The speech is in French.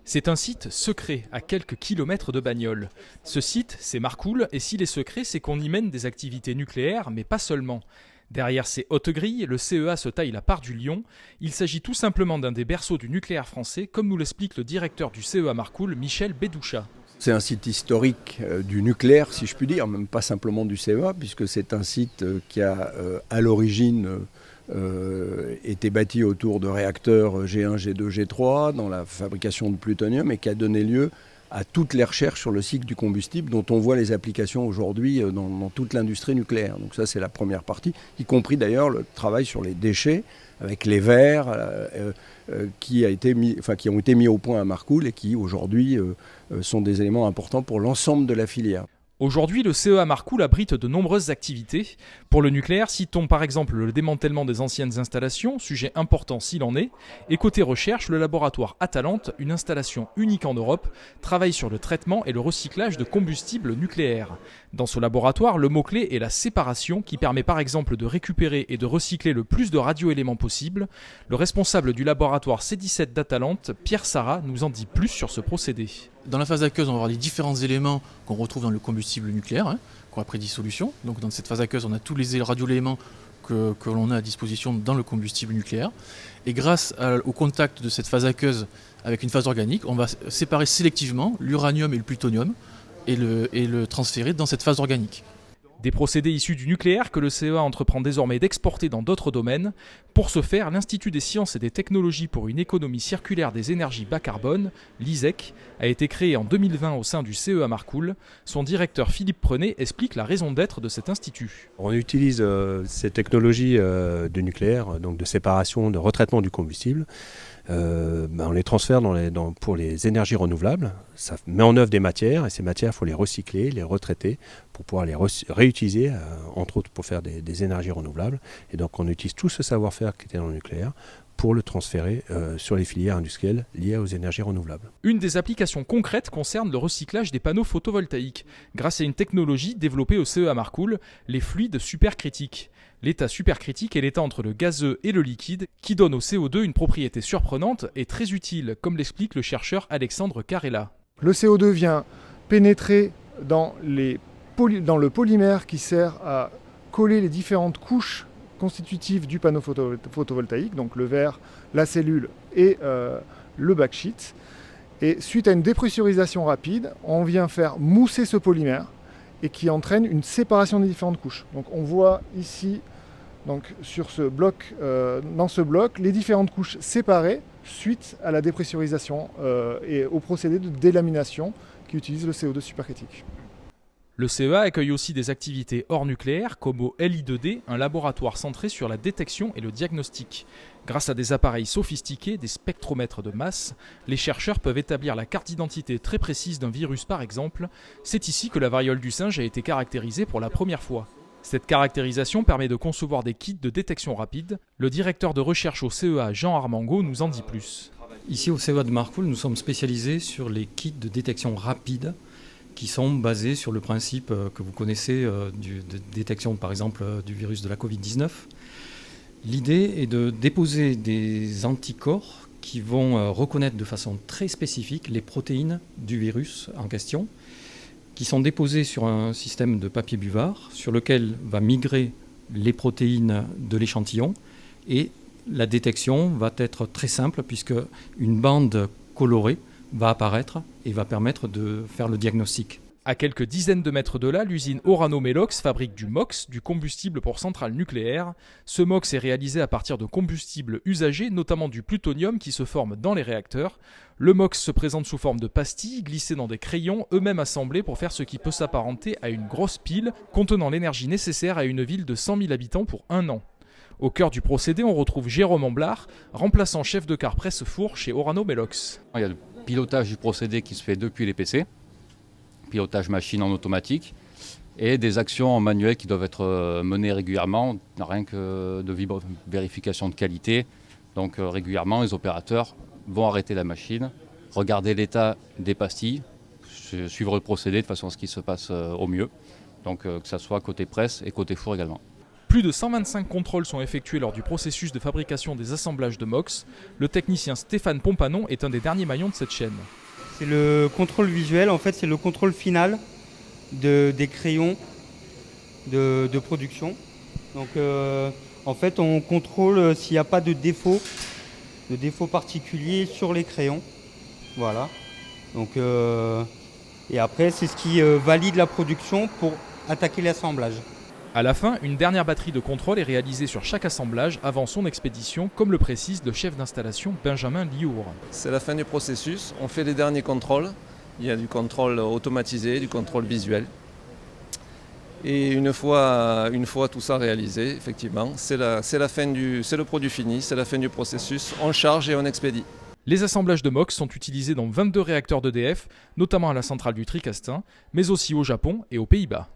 C'est un site secret, à quelques kilomètres de Bagnoles. Ce site, c'est Marcoule, et s'il est secret, c'est qu'on y mène des activités nucléaires, mais pas seulement. Derrière ces hautes grilles, le CEA se taille la part du lion. Il s'agit tout simplement d'un des berceaux du nucléaire français, comme nous l'explique le directeur du CEA Marcoule, Michel Bédouchat. C'est un site historique du nucléaire, si je puis dire, même pas simplement du CEA, puisque c'est un site qui a à l'origine été bâti autour de réacteurs G1, G2, G3 dans la fabrication de plutonium et qui a donné lieu à toutes les recherches sur le cycle du combustible dont on voit les applications aujourd'hui dans toute l'industrie nucléaire. Donc ça c'est la première partie, y compris d'ailleurs le travail sur les déchets avec les verres qui ont été mis au point à Marcoule et qui aujourd'hui sont des éléments importants pour l'ensemble de la filière. Aujourd'hui, le CEA Marcoule abrite de nombreuses activités. Pour le nucléaire, citons par exemple le démantèlement des anciennes installations, sujet important s'il en est. Et côté recherche, le laboratoire Atalante, une installation unique en Europe, travaille sur le traitement et le recyclage de combustibles nucléaires. Dans ce laboratoire, le mot-clé est la séparation qui permet par exemple de récupérer et de recycler le plus de radioéléments possible. Le responsable du laboratoire C17 d'Atalante, Pierre Sarrat, nous en dit plus sur ce procédé. Dans la phase aqueuse, on va voir les différents éléments qu'on retrouve dans le combustible nucléaire, après dissolution. Donc dans cette phase aqueuse, on a tous les radioéléments que l'on a à disposition dans le combustible nucléaire. Et grâce au contact de cette phase aqueuse avec une phase organique, on va séparer sélectivement l'uranium et le plutonium et le transférer dans cette phase organique. Des procédés issus du nucléaire que le CEA entreprend désormais d'exporter dans d'autres domaines. Pour ce faire, l'Institut des sciences et des technologies pour une économie circulaire des énergies bas carbone, l'ISEC, a été créé en 2020 au sein du CEA Marcoule. Son directeur Philippe Prenet explique la raison d'être de cet institut. On utilise ces technologies du nucléaire, donc de séparation, de retraitement du combustible. On les transfère pour les énergies renouvelables. Ça met en œuvre des matières et ces matières, il faut les recycler, les retraiter pour pouvoir les réutiliser, entre autres pour faire des énergies renouvelables. Et donc on utilise tout ce savoir-faire qui était dans le nucléaire pour le transférer sur les filières industrielles liées aux énergies renouvelables. Une des applications concrètes concerne le recyclage des panneaux photovoltaïques, grâce à une technologie développée au CEA Marcoule, les fluides supercritiques. L'état supercritique est l'état entre le gazeux et le liquide qui donne au CO2 une propriété surprenante et très utile, comme l'explique le chercheur Alexandre Carella. Le CO2 vient pénétrer dans le polymère qui sert à coller les différentes couches constitutives du panneau photovoltaïque, donc le verre, la cellule et le backsheet. Et suite à une dépressurisation rapide, on vient faire mousser ce polymère et qui entraîne une séparation des différentes couches. Donc on voit ici, sur ce bloc, dans ce bloc, les différentes couches séparées suite à la dépressurisation et au procédé de délamination qui utilise le CO2 supercritique. Le CEA accueille aussi des activités hors nucléaire comme au LI2D, un laboratoire centré sur la détection et le diagnostic. Grâce à des appareils sophistiqués, des spectromètres de masse, les chercheurs peuvent établir la carte d'identité très précise d'un virus par exemple. C'est ici que la variole du singe a été caractérisée pour la première fois. Cette caractérisation permet de concevoir des kits de détection rapide. Le directeur de recherche au CEA, Jean Armango, nous en dit plus. Ici au CEA de Marcoule, nous sommes spécialisés sur les kits de détection rapide qui sont basés sur le principe que vous connaissez de détection par exemple du virus de la Covid-19. L'idée est de déposer des anticorps qui vont reconnaître de façon très spécifique les protéines du virus en question, qui sont déposées sur un système de papier buvard sur lequel va migrer les protéines de l'échantillon et la détection va être très simple puisque une bande colorée va apparaître et va permettre de faire le diagnostic. À quelques dizaines de mètres de là, l'usine Orano Melox fabrique du MOX, du combustible pour centrales nucléaires. Ce MOX est réalisé à partir de combustibles usagés, notamment du plutonium qui se forme dans les réacteurs. Le MOX se présente sous forme de pastilles glissées dans des crayons, eux-mêmes assemblés pour faire ce qui peut s'apparenter à une grosse pile contenant l'énergie nécessaire à une ville de 100 000 habitants pour 1 an. Au cœur du procédé, on retrouve Jérôme Amblard, remplaçant chef de car presse-four chez Orano Melox. Il y a le pilotage du procédé qui se fait depuis les PC, pilotage machine en automatique, et des actions en manuel qui doivent être menées régulièrement, rien que de vérification de qualité. Donc régulièrement, les opérateurs vont arrêter la machine, regarder l'état des pastilles, suivre le procédé de façon à ce qu'il se passe au mieux, donc que ça soit côté presse et côté four également. Plus de 125 contrôles sont effectués lors du processus de fabrication des assemblages de MOX. Le technicien Stéphane Pompanon est un des derniers maillons de cette chaîne. C'est le contrôle visuel, en fait c'est le contrôle final des crayons de production. Donc en fait on contrôle s'il n'y a pas de défaut particulier sur les crayons. Voilà. Donc, et après c'est ce qui valide la production pour attaquer l'assemblage. À la fin, une dernière batterie de contrôle est réalisée sur chaque assemblage avant son expédition, comme le précise le chef d'installation Benjamin Liour. C'est la fin du processus, on fait les derniers contrôles. Il y a du contrôle automatisé, du contrôle visuel. Et une fois tout ça réalisé, effectivement, c'est le produit fini, c'est la fin du processus, on charge et on expédie. Les assemblages de MOX sont utilisés dans 22 réacteurs d'EDF, notamment à la centrale du Tricastin, mais aussi au Japon et aux Pays-Bas.